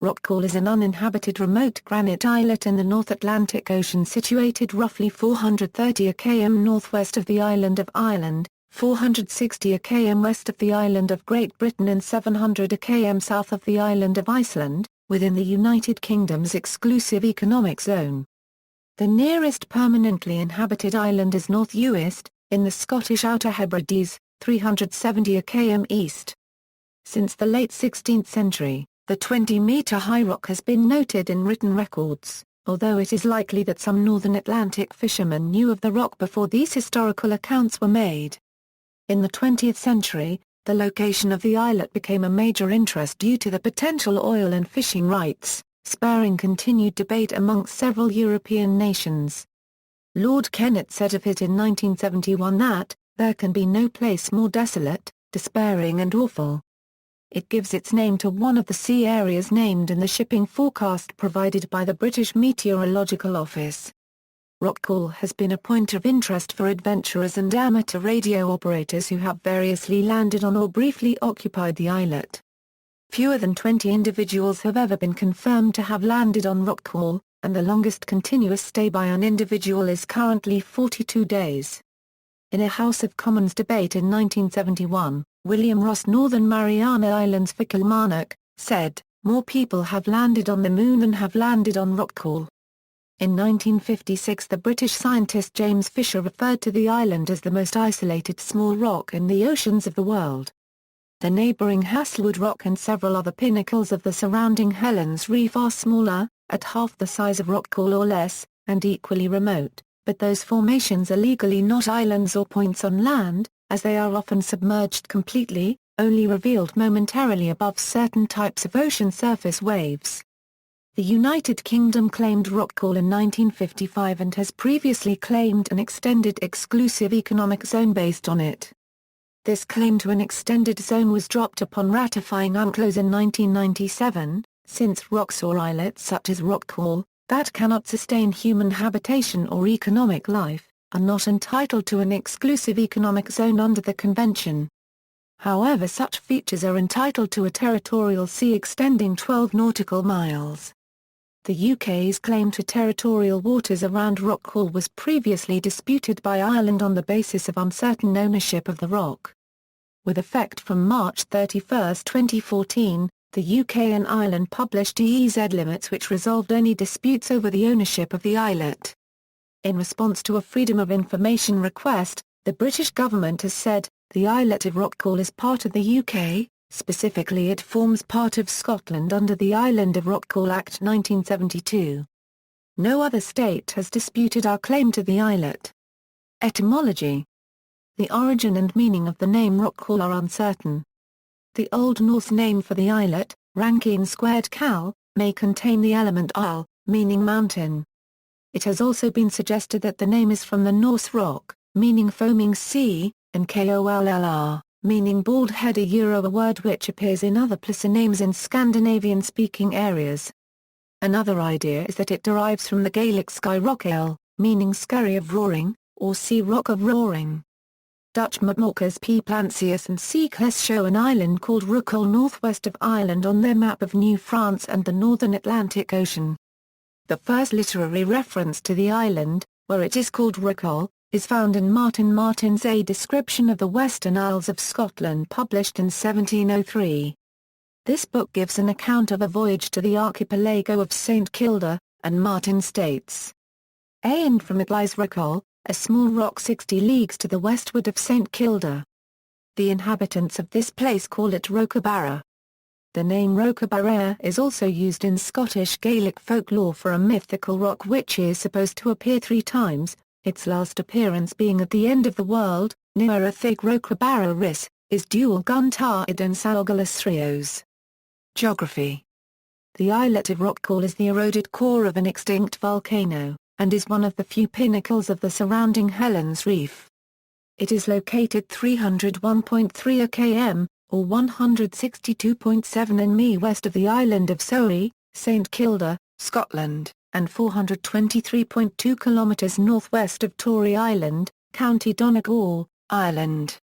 Rockall is an uninhabited remote granite islet in the North Atlantic Ocean situated roughly 430 km northwest of the island of Ireland, 460 km west of the island of Great Britain and 700 km south of the island of Iceland, within the United Kingdom's exclusive economic zone. The nearest permanently inhabited island is North Uist, in the Scottish Outer Hebrides, 370 km east. Since the late 16th century, the 20-metre-high rock has been noted in written records, although it is likely that some northern Atlantic fishermen knew of the rock before these historical accounts were made. In the 20th century, the location of the islet became a major interest due to the potential oil and fishing rights, spurring continued debate amongst several European nations. Lord Kennet said of it in 1971 that, "There can be no place more desolate, despairing and awful." It gives its name to one of the sea areas named in the shipping forecast provided by the British Meteorological Office. Rockall has been a point of interest for adventurers and amateur radio operators who have variously landed on or briefly occupied the islet. Fewer than 20 individuals have ever been confirmed to have landed on Rockall, and the longest continuous stay by an individual is currently 42 days. In a House of Commons debate in 1971, William Ross, Northern Mariana Islands for Kilmarnock, said, "More people have landed on the Moon than have landed on Rockall." In 1956 the British scientist James Fisher referred to the island as the most isolated small rock in the oceans of the world. The neighbouring Hasselwood Rock and several other pinnacles of the surrounding Helens Reef are smaller, at half the size of Rockall or less, and equally remote, but those formations are legally not islands or points on land, as they are often submerged completely, only revealed momentarily above certain types of ocean surface waves. The United Kingdom claimed Rockall in 1955 and has previously claimed an extended exclusive economic zone based on it. This claim to an extended zone was dropped upon ratifying UNCLOS in 1997, since rocks or islets such as Rockall, that cannot sustain human habitation or economic life, are not entitled to an exclusive economic zone under the convention. However, such features are entitled to a territorial sea extending 12 nautical miles. The UK's claim to territorial waters around Rockall was previously disputed by Ireland on the basis of uncertain ownership of the rock. With effect from March 31, 2014, the UK and Ireland published EEZ limits which resolved any disputes over the ownership of the islet. In response to a Freedom of Information request, the British government has said, the islet of Rockall is part of the UK, specifically it forms part of Scotland under the Island of Rockall Act 1972. No other state has disputed our claim to the islet. Etymology. The origin and meaning of the name Rockall are uncertain. The Old Norse name for the islet, Rankin squared Cal, may contain the element al, meaning mountain. It has also been suggested that the name is from the Norse rock, meaning foaming sea, and kollr, meaning bald head, a word which appears in other placer names in Scandinavian-speaking areas. Another idea is that it derives from the Gaelic sky Rockall, meaning scurry of roaring, or sea rock of roaring. Dutch mapmakers P. Plancius and C. Kless show an island called Rockall northwest of Ireland on their map of New France and the northern Atlantic Ocean. The first literary reference to the island, where it is called Rockall, is found in Martin Martin's A Description of the Western Isles of Scotland published in 1703. This book gives an account of a voyage to the archipelago of St Kilda, and Martin states, and from it lies Rockall, a small rock 60 leagues to the westward of St Kilda. The inhabitants of this place call it Rocabarra. The name Rocabarra is also used in Scottish Gaelic folklore for a mythical rock which is supposed to appear 3 times, its last appearance being at the end of the world, Nuarathig Rocabarra Ris, is dual Guntaid and Saugalas Rios. Geography. The islet of Rockall is the eroded core of an extinct volcano, and is one of the few pinnacles of the surrounding Helens Reef. It is located 301.3 km, or 162.7 mi west of the island of Soie, St Kilda, Scotland, and 423.2 km northwest of Tory Island, County Donegal, Ireland.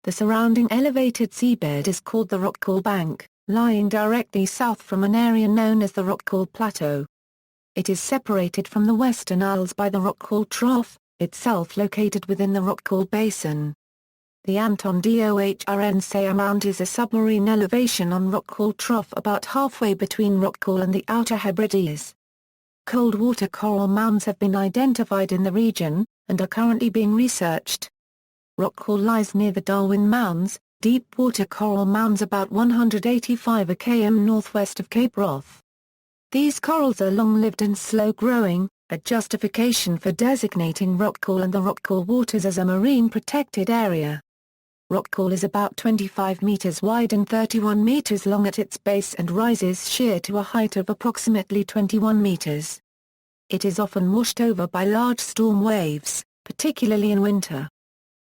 The surrounding elevated seabed is called the Rockall Bank, lying directly south from an area known as the Rockall Plateau. It is separated from the Western Isles by the Rockall Trough, itself located within the Rockall Basin. The Anton Dohrn Mount is a submarine elevation on Rockall Trough about halfway between Rockall and the Outer Hebrides. Coldwater coral mounds have been identified in the region, and are currently being researched. Rockall lies near the Darwin Mounds, deep water coral mounds about 185 km northwest of Cape Wrath. These corals are long-lived and slow-growing, a justification for designating Rockall and the Rockall waters as a marine protected area. Rockall is about 25 meters wide and 31 meters long at its base and rises sheer to a height of approximately 21 meters. It is often washed over by large storm waves, particularly in winter.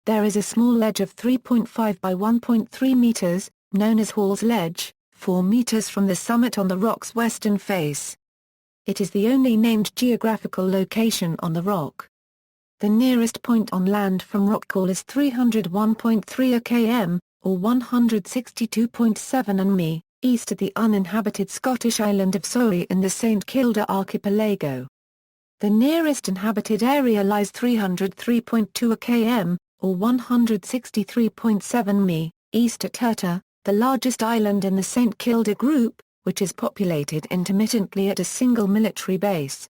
There is a small ledge of 3.5 by 1.3 meters, known as Hall's Ledge, 4 meters from the summit on the rock's western face. It is the only named geographical location on the rock. The nearest point on land from Rockall is 301.3 km, or 162.7 mi, east of the uninhabited Scottish island of Sorry in the St Kilda archipelago. The nearest inhabited area lies 303.2 km, or 163.7 mi, east at Turtor, the largest island in the St Kilda group, which is populated intermittently at a single military base.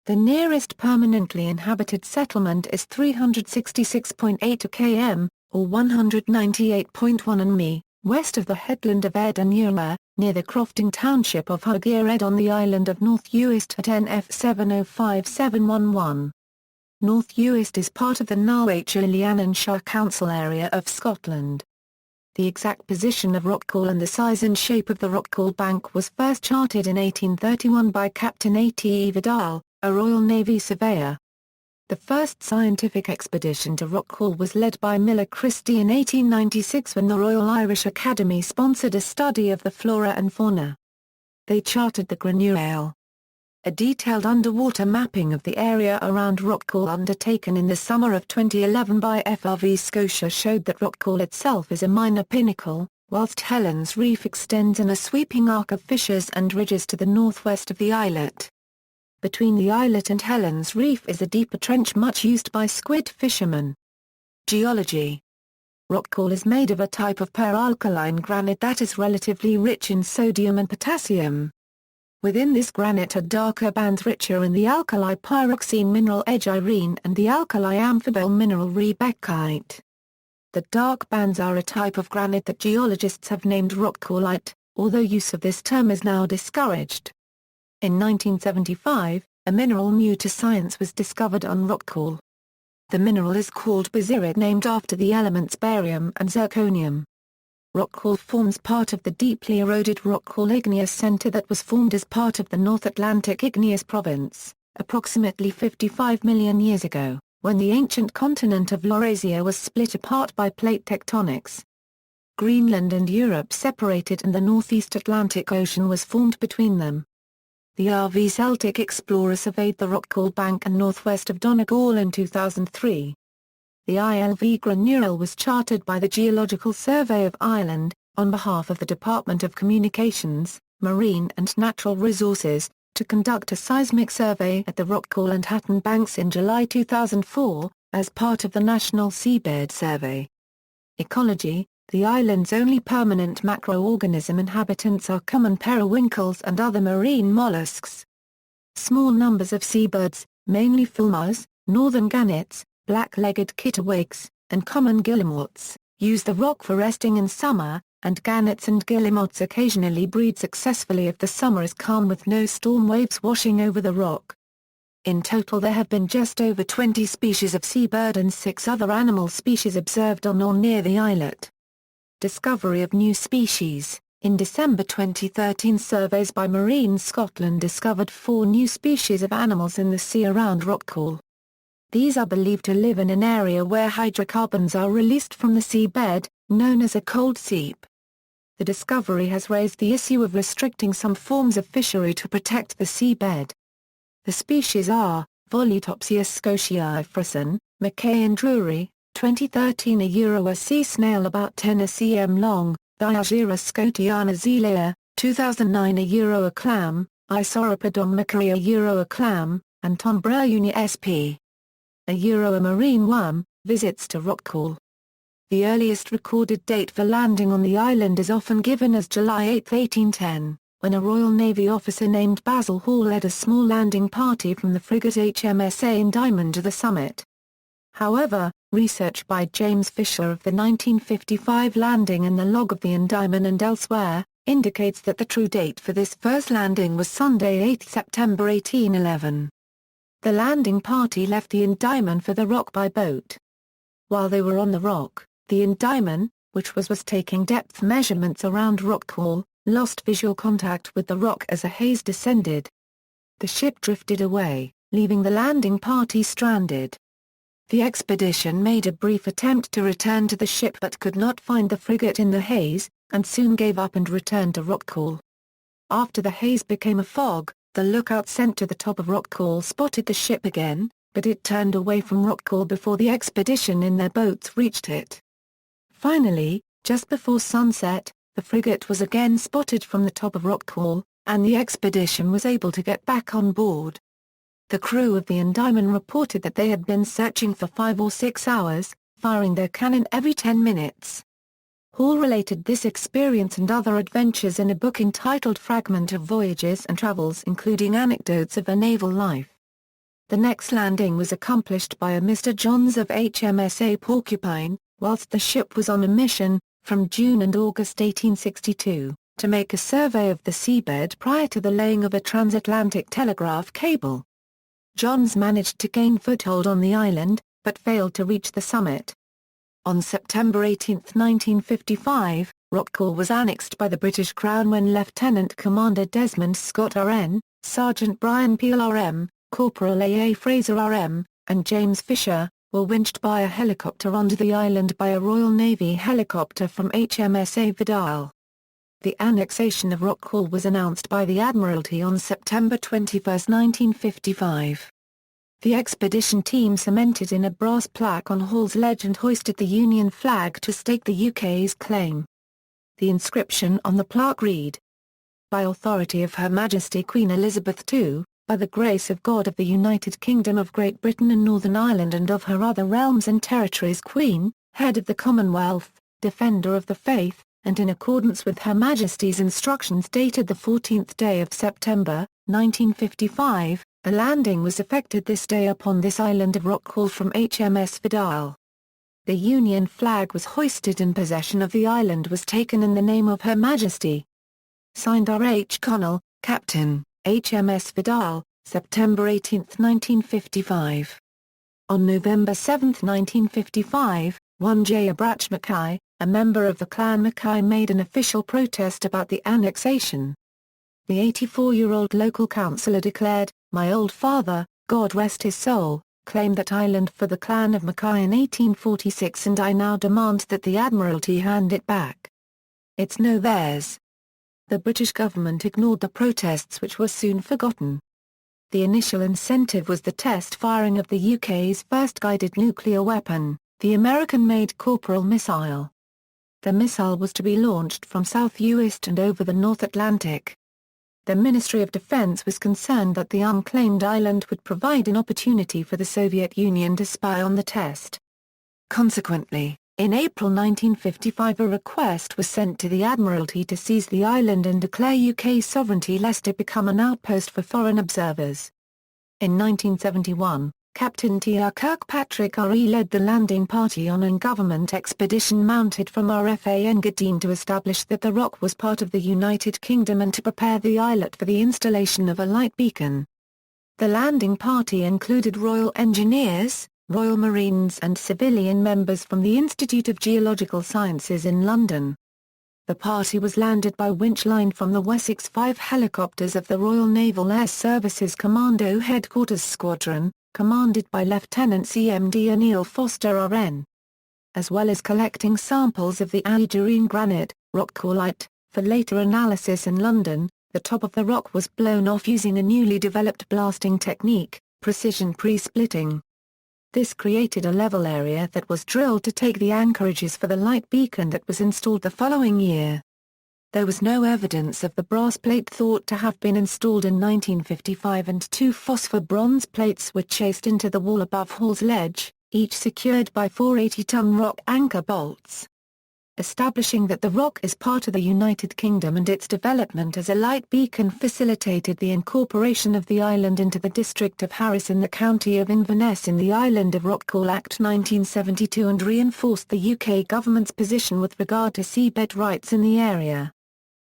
The nearest permanently inhabited settlement is 366.8 km, or 198.1 mi, west of the headland of Edenure, near the Crofting township of Hughered on the island of North Uist at NF 705711. North Uist is part of the Narwhal-Shire Council area of Scotland. The exact position of Rockall and the size and shape of the Rockall Bank was first charted in 1831 by Captain A.T.E. Vidal, a Royal Navy surveyor. The first scientific expedition to Rockall was led by Miller Christie in 1896 when the Royal Irish Academy sponsored a study of the flora and fauna. They charted the Granite. A detailed underwater mapping of the area around Rockall undertaken in the summer of 2011 by FRV Scotia showed that Rockall itself is a minor pinnacle, whilst Helen's Reef extends in a sweeping arc of fissures and ridges to the northwest of the islet. Between the islet and Helen's Reef is a deeper trench much used by squid fishermen. Geology. Rockall is made of a type of peralkaline granite that is relatively rich in sodium and potassium. Within this granite are darker bands richer in the alkali pyroxene mineral aegirine and the alkali amphibole mineral rebecite. The dark bands are a type of granite that geologists have named rockallite, although use of this term is now discouraged. In 1975, a mineral new to science was discovered on Rockall. The mineral is called basirite, named after the elements barium and zirconium. Rockall forms part of the deeply eroded Rockall Igneous Centre that was formed as part of the North Atlantic Igneous Province, approximately 55 million years ago, when the ancient continent of Laurasia was split apart by plate tectonics. Greenland and Europe separated and the northeast Atlantic Ocean was formed between them. The RV Celtic explorer surveyed the Rockall Bank and northwest of Donegal in 2003. The ILV Granural was chartered by the Geological Survey of Ireland, on behalf of the Department of Communications, Marine and Natural Resources, to conduct a seismic survey at the Rockall and Hatton Banks in July 2004, as part of the National Seabird Survey. Ecology. The island's only permanent macroorganism inhabitants are common periwinkles and other marine mollusks. Small numbers of seabirds, mainly fulmars, northern gannets, black-legged kittiwakes, and common guillemots, use the rock for resting in summer, and gannets and guillemots occasionally breed successfully if the summer is calm with no storm waves washing over the rock. In total there have been just over 20 species of seabird and 6 other animal species observed on or near the islet. Discovery of new species. In December 2013 surveys by Marine Scotland discovered 4 new species of animals in the sea around Rockall. These are believed to live in an area where hydrocarbons are released from the seabed, known as a cold seep. The discovery has raised the issue of restricting some forms of fishery to protect the seabed. The species are, Volutopsius scotiaefrison, Mackay and Drury, 2013 a sea snail about 10 cm long, Diagyra scotiana zelea, 2009 a clam, Isauropodon macquarie a clam, and Tonbruni sp. A marine worm, visits to Rockall. The earliest recorded date for landing on the island is often given as July 8, 1810, when a Royal Navy officer named Basil Hall led a small landing party from the frigate HMS Endymion to the summit. However, research by James Fisher of the 1955 landing in the log of the Endymion and elsewhere, indicates that the true date for this first landing was Sunday 8 September 1811. The landing party left the Endymion for the Rock by boat. While they were on the Rock, the Endymion, which was taking depth measurements around Rockall, lost visual contact with the Rock as a haze descended. The ship drifted away, leaving the landing party stranded. The expedition made a brief attempt to return to the ship but could not find the frigate in the haze, and soon gave up and returned to Rockall. After the haze became a fog, the lookout sent to the top of Rockall spotted the ship again, but it turned away from Rockall before the expedition in their boats reached it. Finally, just before sunset, the frigate was again spotted from the top of Rockall, and the expedition was able to get back on board. The crew of the Endymion reported that they had been searching for 5 or 6 hours, firing their cannon every 10 minutes. Hall related this experience and other adventures in a book entitled Fragment of Voyages and Travels, including anecdotes of a naval life. The next landing was accomplished by a Mr. Johns of HMS Porcupine, whilst the ship was on a mission, from June and August 1862, to make a survey of the seabed prior to the laying of a transatlantic telegraph cable. Johns managed to gain foothold on the island, but failed to reach the summit. On September 18, 1955, Rockall was annexed by the British Crown when Lieutenant Commander Desmond Scott R.N., Sergeant Brian Peel R.M., Corporal A.A. Fraser R.M., and James Fisher, were winched by a helicopter onto the island by a Royal Navy helicopter from HMS Vidal. The annexation of Rockall was announced by the Admiralty on September 21, 1955. The expedition team cemented in a brass plaque on Hall's Ledge and hoisted the Union flag to stake the UK's claim. The inscription on the plaque read, "By authority of Her Majesty Queen Elizabeth II, by the grace of God of the United Kingdom of Great Britain and Northern Ireland and of her other realms and territories, Queen, Head of the Commonwealth, Defender of the Faith, and in accordance with Her Majesty's instructions dated the 14th day of September, 1955, a landing was effected this day upon this island of Rockall from HMS Vidal. The Union flag was hoisted and possession of the island was taken in the name of Her Majesty. Signed R. H. Connell, Captain, HMS Vidal, September 18, 1955. On November 7, 1955, one J. Abrach Mackay, a member of the Clan Mackay, made an official protest about the annexation. The 84-year-old local councillor declared, "My old father, God rest his soul, claimed that island for the Clan of Mackay in 1846 and I now demand that the Admiralty hand it back. It's no theirs." The British government ignored the protests, which were soon forgotten. The initial incentive was the test firing of the UK's first guided nuclear weapon, the American-made Corporal missile. The missile was to be launched from South Uist and over the North Atlantic. The Ministry of Defense was concerned that the unclaimed island would provide an opportunity for the Soviet Union to spy on the test. Consequently, in April 1955 a request was sent to the Admiralty to seize the island and declare UK sovereignty lest it become an outpost for foreign observers. In 1971, Captain T.R. Kirkpatrick R.E. led the landing party on a government expedition mounted from RFA Engadine to establish that the Rock was part of the United Kingdom and to prepare the islet for the installation of a light beacon. The landing party included Royal Engineers, Royal Marines and civilian members from the Institute of Geological Sciences in London. The party was landed by winch line from the Wessex 5 helicopters of the Royal Naval Air Services Commando Headquarters Squadron, commanded by Lieutenant CMD Neil Foster RN. As well as collecting samples of the Algerine granite, Rockallite, for later analysis in London, the top of the rock was blown off using a newly developed blasting technique, precision pre-splitting. This created a level area that was drilled to take the anchorages for the light beacon that was installed the following year. There was no evidence of the brass plate thought to have been installed in 1955, and 2 phosphor bronze plates were chased into the wall above Hall's Ledge, each secured by 4 80-ton rock anchor bolts. Establishing that the rock is part of the United Kingdom and its development as a light beacon facilitated the incorporation of the island into the district of Harris in the county of Inverness in the Island of Rockall Act 1972 and reinforced the UK government's position with regard to seabed rights in the area.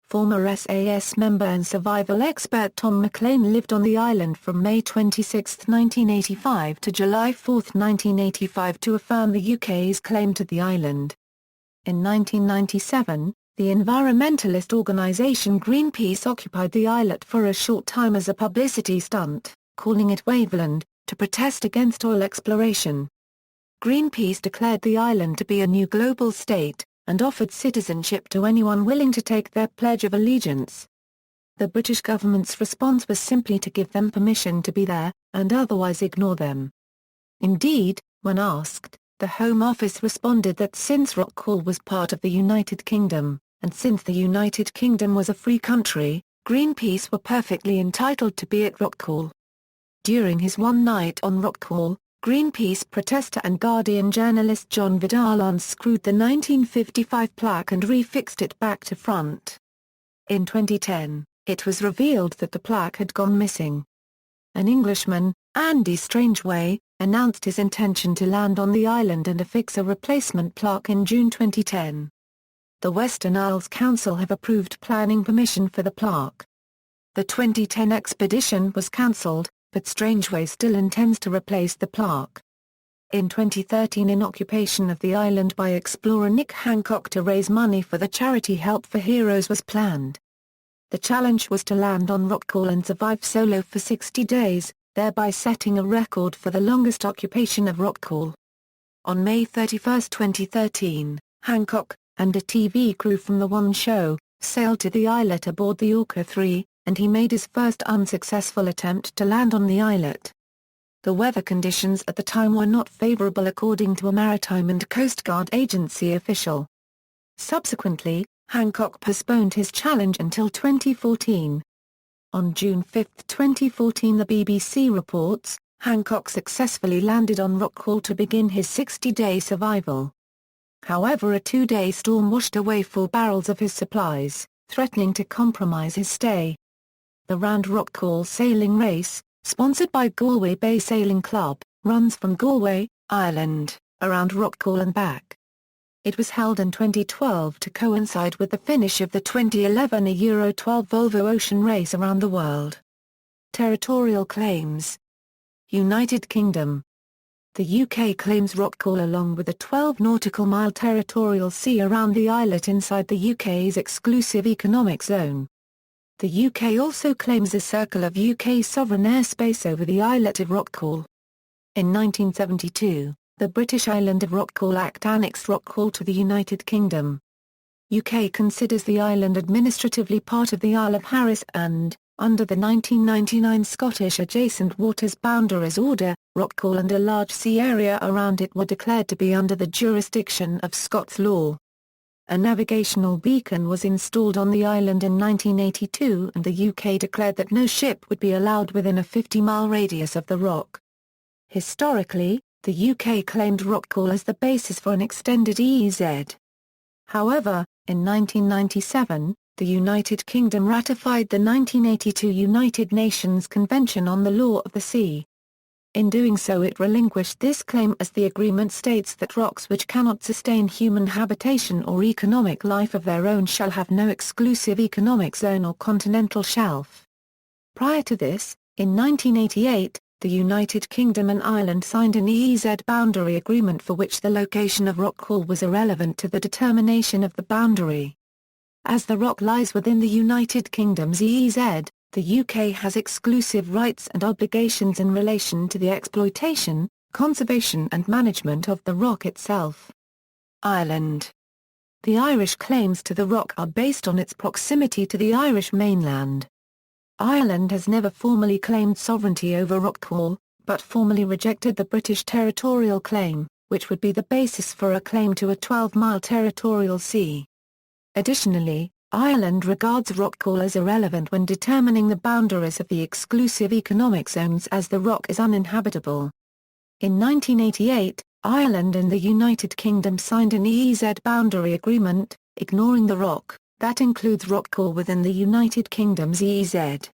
Former SAS member and survival expert Tom McLean lived on the island from May 26, 1985 to July 4, 1985 to affirm the UK's claim to the island. In 1997, the environmentalist organisation Greenpeace occupied the islet for a short time as a publicity stunt, calling it Waveland, to protest against oil exploration. Greenpeace declared the island to be a new global state, and offered citizenship to anyone willing to take their pledge of allegiance. The British government's response was simply to give them permission to be there, and otherwise ignore them. Indeed, when asked, the Home Office responded that since Rockall was part of the United Kingdom, and since the United Kingdom was a free country, Greenpeace were perfectly entitled to be at Rockall. During his one night on Rockall, Greenpeace protester and Guardian journalist John Vidal unscrewed the 1955 plaque and refixed it back to front. In 2010, it was revealed that the plaque had gone missing. An Englishman, Andy Strangeway, announced his intention to land on the island and affix a replacement plaque in June 2010. The Western Isles Council have approved planning permission for the plaque. The 2010 expedition was cancelled, but Strangeway still intends to replace the plaque. In 2013, an occupation of the island by explorer Nick Hancock to raise money for the charity Help for Heroes was planned. The challenge was to land on Rockall and survive solo for 60 days, thereby setting a record for the longest occupation of Rockall. On May 31, 2013, Hancock, and a TV crew from the One Show, sailed to the islet aboard the Orca 3, and he made his first unsuccessful attempt to land on the islet. The weather conditions at the time were not favorable according to a Maritime and Coast Guard Agency official. Subsequently, Hancock postponed his challenge until 2014. On June 5, 2014, the BBC reports, Hancock successfully landed on Rockall to begin his 60-day survival. However, a 2-day storm washed away 4 barrels of his supplies, threatening to compromise his stay. The Round Rockall Sailing Race, sponsored by Galway Bay Sailing Club, runs from Galway, Ireland, around Rockall and back. It was held in 2012 to coincide with the finish of the 2011 Euro 12 Volvo Ocean Race around the world. Territorial claims. United Kingdom. The UK claims Rockall along with a 12 nautical mile territorial sea around the islet inside the UK's exclusive economic zone. The UK also claims a circle of UK sovereign airspace over the islet of Rockall. In 1972, the British Island of Rockall Act annexed Rockall to the United Kingdom. UK considers the island administratively part of the Isle of Harris and, under the 1999 Scottish Adjacent Waters Boundaries Order, Rockall and a large sea area around it were declared to be under the jurisdiction of Scots law. A navigational beacon was installed on the island in 1982 and the UK declared that no ship would be allowed within a 50-mile radius of the rock. Historically, the UK claimed Rockall as the basis for an extended EEZ. However, in 1997, the United Kingdom ratified the 1982 United Nations Convention on the Law of the Sea. In doing so, it relinquished this claim as the agreement states that rocks which cannot sustain human habitation or economic life of their own shall have no exclusive economic zone or continental shelf. Prior to this, in 1988, the United Kingdom and Ireland signed an EEZ boundary agreement for which the location of Rockall was irrelevant to the determination of the boundary. As the rock lies within the United Kingdom's EEZ, the UK has exclusive rights and obligations in relation to the exploitation, conservation and management of the rock itself. Ireland. The Irish claims to the rock are based on its proximity to the Irish mainland. Ireland has never formally claimed sovereignty over Rockall, but formally rejected the British territorial claim, which would be the basis for a claim to a 12-mile territorial sea. Additionally, Ireland regards Rockall as irrelevant when determining the boundaries of the exclusive economic zones as the rock is uninhabitable. In 1988, Ireland and the United Kingdom signed an EEZ boundary agreement, ignoring the rock, that includes Rockall within the United Kingdom's EEZ.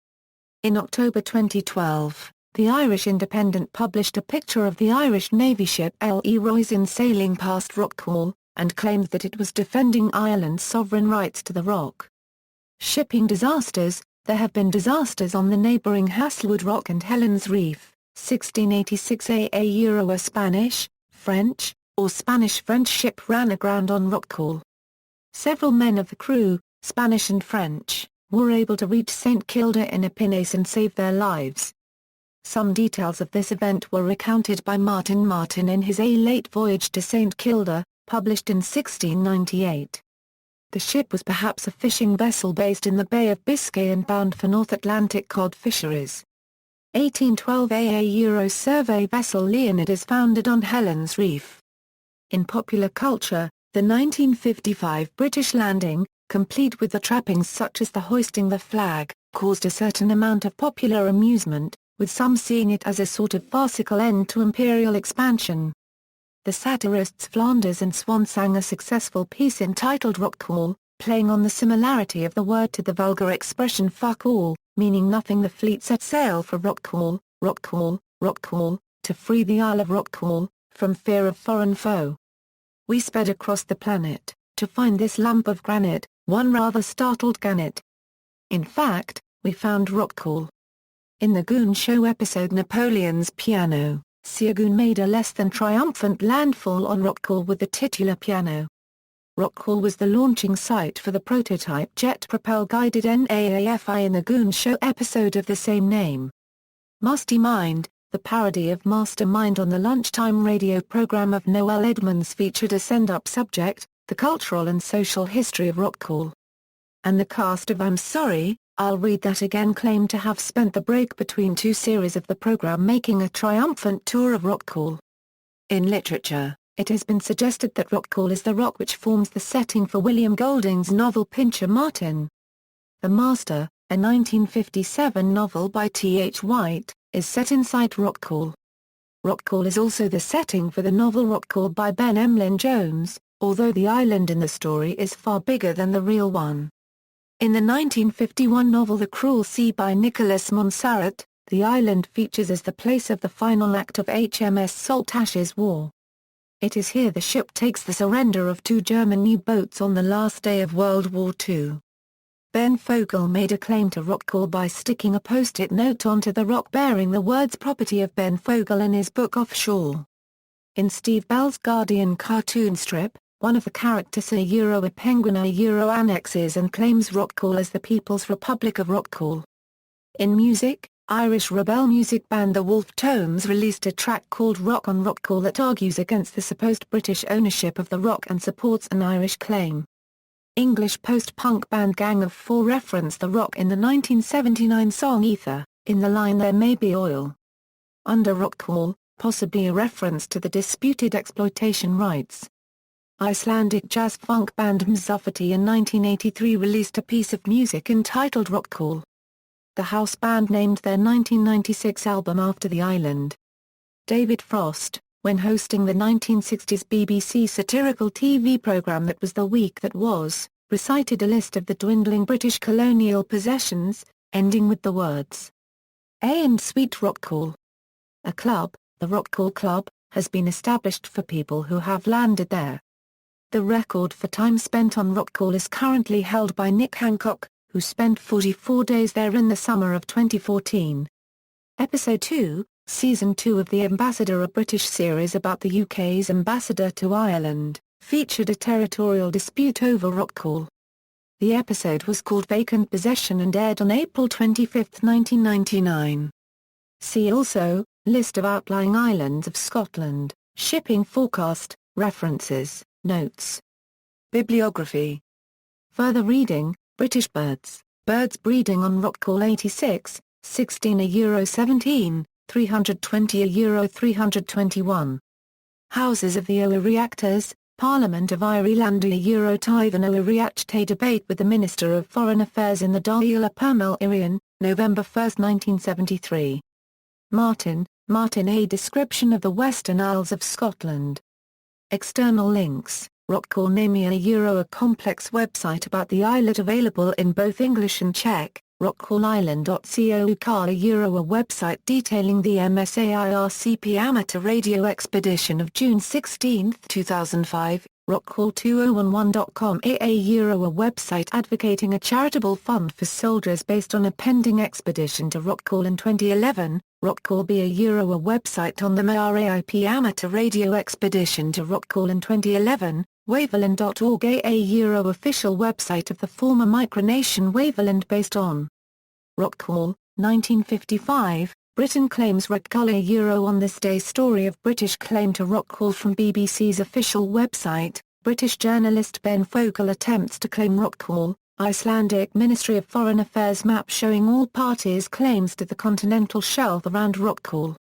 In October 2012, the Irish Independent published a picture of the Irish Navy ship L.E. Roisin sailing past Rockall, and claimed that it was defending Ireland's sovereign rights to the rock. Shipping disasters. There have been disasters on the neighbouring Hasselwood Rock and Helen's Reef, 1686 a Spanish, French, or Spanish-French ship ran aground on Rockall. Several men of the crew, Spanish and French, were able to reach St Kilda in a pinnace and save their lives. Some details of this event were recounted by Martin Martin in his A Late Voyage to St Kilda, published in 1698. The ship was perhaps a fishing vessel based in the Bay of Biscay and bound for North Atlantic cod fisheries. 1812 a survey vessel Leonid is founded on Helen's Reef. In popular culture, the 1955 British landing, complete with the trappings such as the hoisting the flag, caused a certain amount of popular amusement, with some seeing it as a sort of farcical end to imperial expansion. The satirists Flanders and Swan sang a successful piece entitled Rockall, playing on the similarity of the word to the vulgar expression fuck all, meaning nothing. The fleet set sail for Rockall, Rockall, Rockall, to free the Isle of Rockall, from fear of foreign foe. We sped across the planet, to find this lump of granite, one rather startled gannet. In fact, we found Rockall. In the Goon Show episode Napoleon's Piano, Goon made a less than triumphant landfall on Rockall with the titular piano. Rockall was the launching site for the prototype jet-propelled-guided NAAFI in the Goon Show episode of the same name. Musty Mind, the parody of Mastermind on the lunchtime radio program of Noel Edmonds, featured a send-up subject, the cultural and social history of Rockall. And the cast of I'm Sorry, I'll Read That Again claimed to have spent the break between two series of the program making a triumphant tour of Rockall. In literature, it has been suggested that Rockall is the rock which forms the setting for William Golding's novel Pincher Martin. The Master, a 1957 novel by T.H. White, is set inside Rockall. Rockall is also the setting for the novel Rockall by Ben Emlyn Jones, although the island in the story is far bigger than the real one. In the 1951 novel The Cruel Sea by Nicholas Monsarrat, the island features as the place of the final act of HMS Saltash's War. It is here the ship takes the surrender of two German U-boats on the last day of World War II. Ben Fogle made a claim to Rockall by sticking a post-it note onto the rock bearing the words "Property of Ben Fogle" in his book Offshore. In Steve Bell's Guardian cartoon strip, one of the characters a penguin annexes and claims Rockall as the People's Republic of Rockall. In music, Irish rebel music band The Wolf Tones released a track called Rock on Rockall that argues against the supposed British ownership of the rock and supports an Irish claim. English post-punk band Gang of Four reference the rock in the 1979 song Ether, in the line "There May Be Oil." Under Rockall, possibly a reference to the disputed exploitation rights. Icelandic jazz-funk band Mzufati in 1983 released a piece of music entitled Rockall. The house band named their 1996 album after the island. David Frost, when hosting the 1960s BBC satirical TV programme That Was the Week That Was, recited a list of the dwindling British colonial possessions, ending with the words, "A and Sweet Rockall." A club, the Rockall Club, has been established for people who have landed there. The record for time spent on Rockall is currently held by Nick Hancock, who spent 44 days there in the summer of 2014. Episode 2, Season 2 of The Ambassador, a British series about the UK's ambassador to Ireland, featured a territorial dispute over Rockall. The episode was called Vacant Possession and aired on April 25, 1999. See also, List of outlying islands of Scotland, shipping forecast, references. Notes. Bibliography. Further reading, British birds, birds breeding on Rockall 86, 16 €17, 320 euro 321. Houses of the Ower Reactors, Parliament of Ireland euro Tyvan Ower Reacte debate with the Minister of Foreign Affairs in the Dáil Permel Irian, November 1, 1973. Martin A description of the Western Isles of Scotland. External links, Rockall Namia euro a complex website about the islet available in both English and Czech, rockallisland.co Ukala euro a website detailing the MSAIRCP amateur radio expedition of June 16, 2005, rockall2011.com AA euro a website advocating a charitable fund for soldiers based on a pending expedition to Rockall in 2011, Rockall be euro a website on the MARAIP amateur radio expedition to Rockall in 2011, Waverland.org AA euro official website of the former micronation Waverland based on Rockall, 1955, Britain claims Rockall euro on this day story of British claim to Rockall from BBC's official website, British journalist Ben Fogle attempts to claim Rockall, Icelandic Ministry of Foreign Affairs map showing all parties' claims to the continental shelf around Rockall.